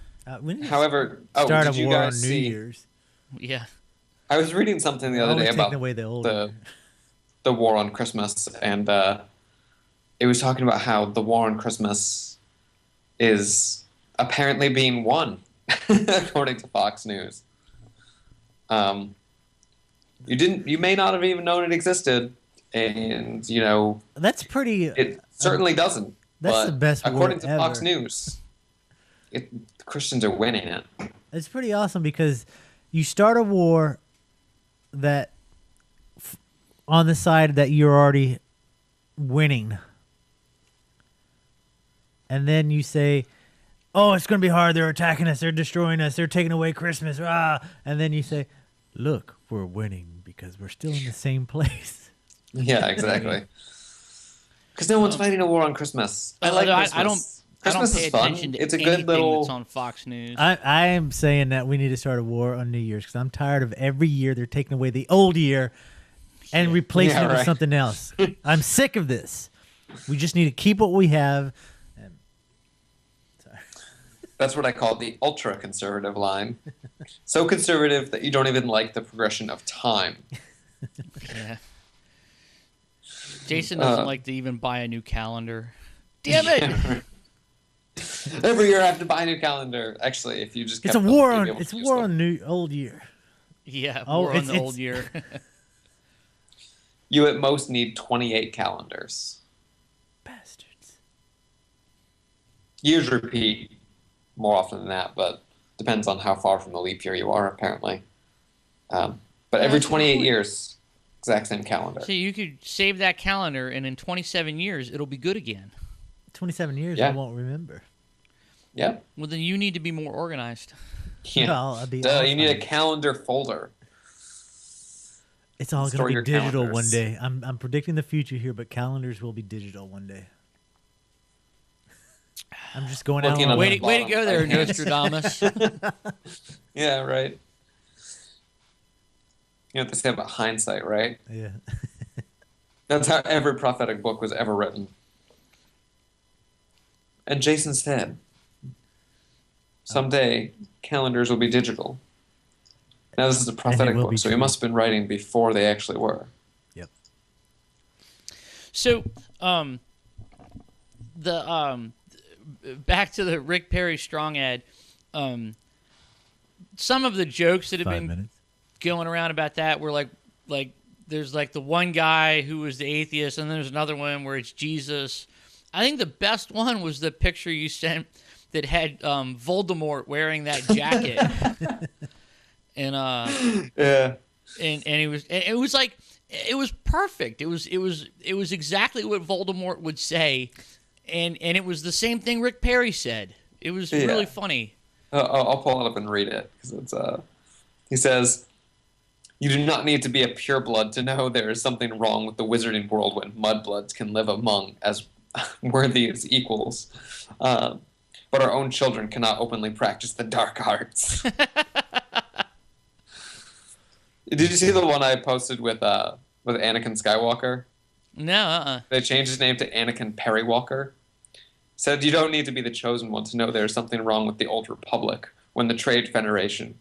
We need to However, start did a you war on guys New see? Year's. Yeah. I was reading something the other Always day taking about away the old. the war on Christmas, and it was talking about how the war on Christmas is apparently being won, according to Fox News. You may not have even known it existed, and That's pretty. it certainly doesn't. That's but the best war according to Fox ever. News, the Christians are winning it. It's pretty awesome because you start a war that on the side that you're already winning. And then you say, "Oh, it's going to be hard. They're attacking us. They're destroying us. They're taking away Christmas." Ah. And then you say, "Look, we're winning because we're still in the same place." Yeah, exactly. Because no one's fighting a war on Christmas. I like Although Christmas. I don't Christmas pay is fun. attention to It's a anything good little. that's on Fox News. I am saying that we need to start a war on New Year's because I'm tired of every year they're taking away the old year and replacing Yeah, it with right. something else. I'm sick of this. We just need to keep what we have. That's what I call the ultra conservative line. So conservative that you don't even like the progression of time. Yeah. Jason doesn't like to even buy a new calendar. Damn it! Every year I have to buy a new calendar. Actually, if you just It's kept a them, war you'd on. be able It's to a use war them. on new old year. Yeah, Oh, we're on it's- the old it's- year. You at most need 28 calendars. Bastards. Years repeat more often than that, but depends on how far from the leap year you are, apparently. But every that's a good 28 point. years, exact same calendar. So you could save that calendar, and in 27 years, it'll be good again. 27 years, Yeah. I won't remember. Yep. Well, then you need to be more organized. Yeah. Well, I'll be Duh, you need a awesome. calendar folder. It's all Store going to your be digital calendars. one day. I'm predicting the future here, but calendars will be digital one day. I'm just going out. Looking on on a Way the to, way to bottom go there, right hand. Nostradamus. Yeah, right. You know what they say about hindsight, right? Yeah. That's how every prophetic book was ever written. And Jason said, someday calendars will be digital. Now this is a prophetic will book, be so he true. must have been writing before they actually were. Yep. So, back to the Rick Perry strong ad. Some of the jokes that have 5 been minutes. going around about that were like there's like the one guy who was the atheist, and then there's another one where it's Jesus. I think the best one was the picture you sent that had Voldemort wearing that jacket. and Yeah. and it was like it was perfect. It was exactly what Voldemort would say, and it was the same thing Rick Perry said. It was really funny. I'll pull it up and read it because it's he says, "You do not need to be a pureblood to know there is something wrong with the wizarding world when mudbloods can live among as worthy as equals. But our own children cannot openly practice the dark arts." Did you see the one I posted with Anakin Skywalker? No, They changed his name to Anakin Perrywalker. Said, "You don't need to be the chosen one to know there is something wrong with the Old Republic when the Trade Federation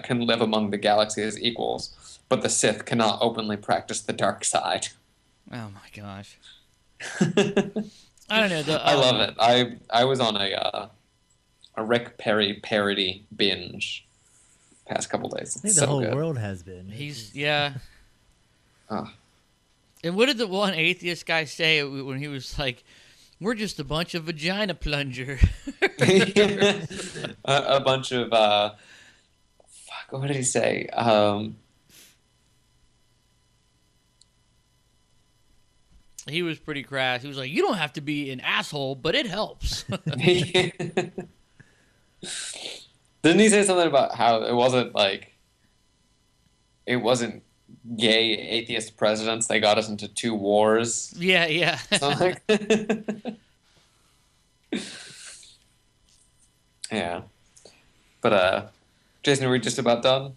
can live among the galaxy as equals, but the Sith cannot openly practice the dark side." Oh my gosh. I don't know. I love it. I was on a Rick Perry parody binge past couple days. I think It's the so whole good. world has been. Yeah. Oh. And what did the one atheist guy say when he was like, "We're just a bunch of vagina plunger." a bunch of fuck. What did he say? He was pretty crass. He was like, "You don't have to be an asshole, but it helps." Didn't he say something about how it wasn't gay atheist presidents? They got us into 2 wars. Yeah. Something like yeah. But Jason, are we just about done?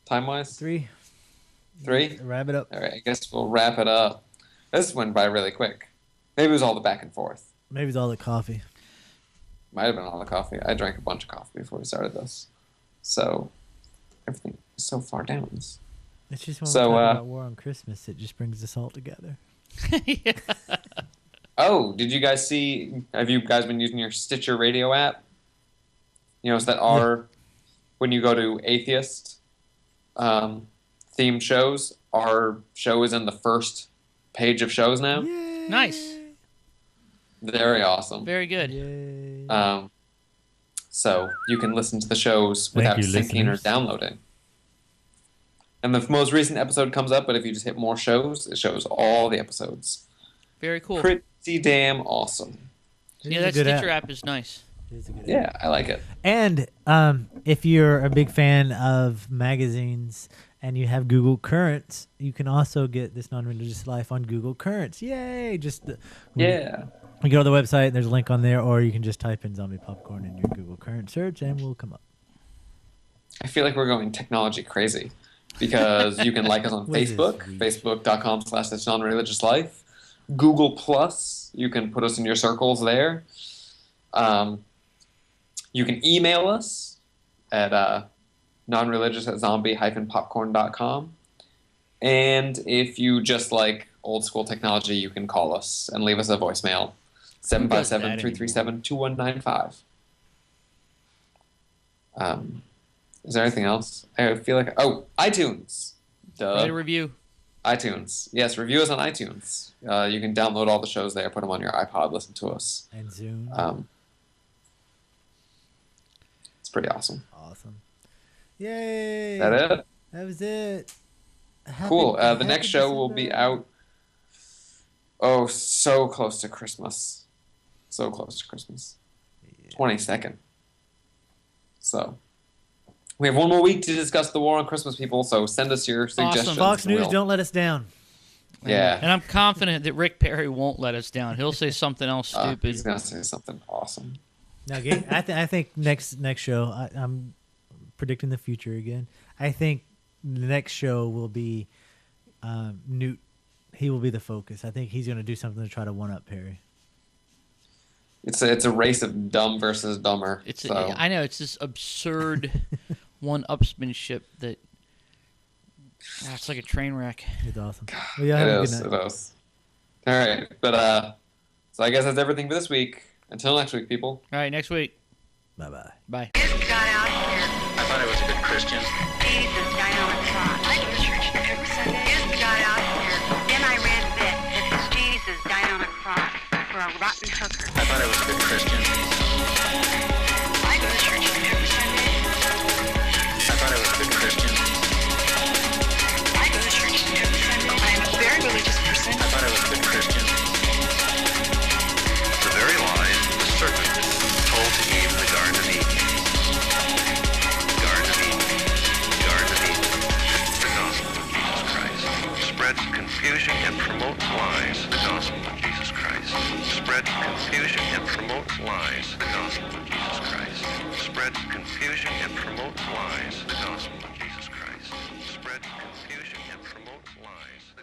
Time wise? 3. 3? Wrap it up. All right, I guess we'll wrap it up. This went by really quick. Maybe it was all the back and forth. Maybe it's all the coffee. Might have been all the coffee. I drank a bunch of coffee before we started this. So, everything is so far down. It's just when So, we talk about War on Christmas, it just brings us all together. Yeah. Oh, did you guys see? Have you guys been using your Stitcher Radio app? You know, it's that our when you go to atheist themed shows, our show is in the first page of shows now. Yay! Nice. Very awesome. Very good. Yay. So you can listen to the shows without you, syncing or listeners. downloading. And the most recent episode comes up, but if you just hit more shows, it shows all the episodes. Very cool. Pretty damn awesome. It Yeah, is a that good Stitcher app. app is nice. It is a good Yeah, app. I like it. And if you're a big fan of magazines and you have Google Currents, you can also get This Non-Religious Life on Google Currents. Yay! Yeah. You go to the website, and there's a link on there, or you can just type in Zombie Popcorn in your Google Current search, and we'll come up. I feel like we're going technology crazy because you can like us on What is Facebook, this? facebook.com/thisnonreligiouslife. Google Plus, you can put us in your circles there. You can email us at nonreligious@zombie-popcorn.com. And if you just like old school technology, you can call us and leave us a voicemail. 757-337-2195. Is there anything else? I feel like iTunes. Duh. Write a review. iTunes. Yes, review us on iTunes. You can download all the shows there, put them on your iPod, listen to us. And Zoom. It's pretty awesome. Awesome. Yay! Is that it? That was it. Cool. The Happy next show will be December. out. Oh, so close to Christmas. So close to Christmas. 22nd. So, we have one more week to discuss the war on Christmas, people. So send us your suggestions. Fox and News, we'll- don't let us down. Yeah. And I'm confident that Rick Perry won't let us down. He'll say something else stupid. He's gonna say something awesome. Now, I think next show, I'm predicting the future again. I think the next show will be Newt. He will be the focus. I think he's going to do something to try to one-up Perry. It's a race of dumb versus dumber. I know, it's this absurd one-upsmanship that it's like a train wreck. It's awesome. Well, yeah, have a It good night. is. All right, but so I guess that's everything for this week. Until next week, people. All right, next week. Bye-bye. Bye. Jesus got out here. I thought I was a good Christian. Jesus died on a cross. I go to church every Sunday. Jesus got out here. Then I read this. It says Jesus died on a cross for a rotten hooker. I thought I was a good Christian. I go to church every Sunday. I thought I was a good and promote lies, the gospel of Jesus Christ. Spread confusion and promote lies, the gospel of Jesus Christ. Spread confusion and promote lies, the gospel of Jesus Christ. Spread confusion and promote lies.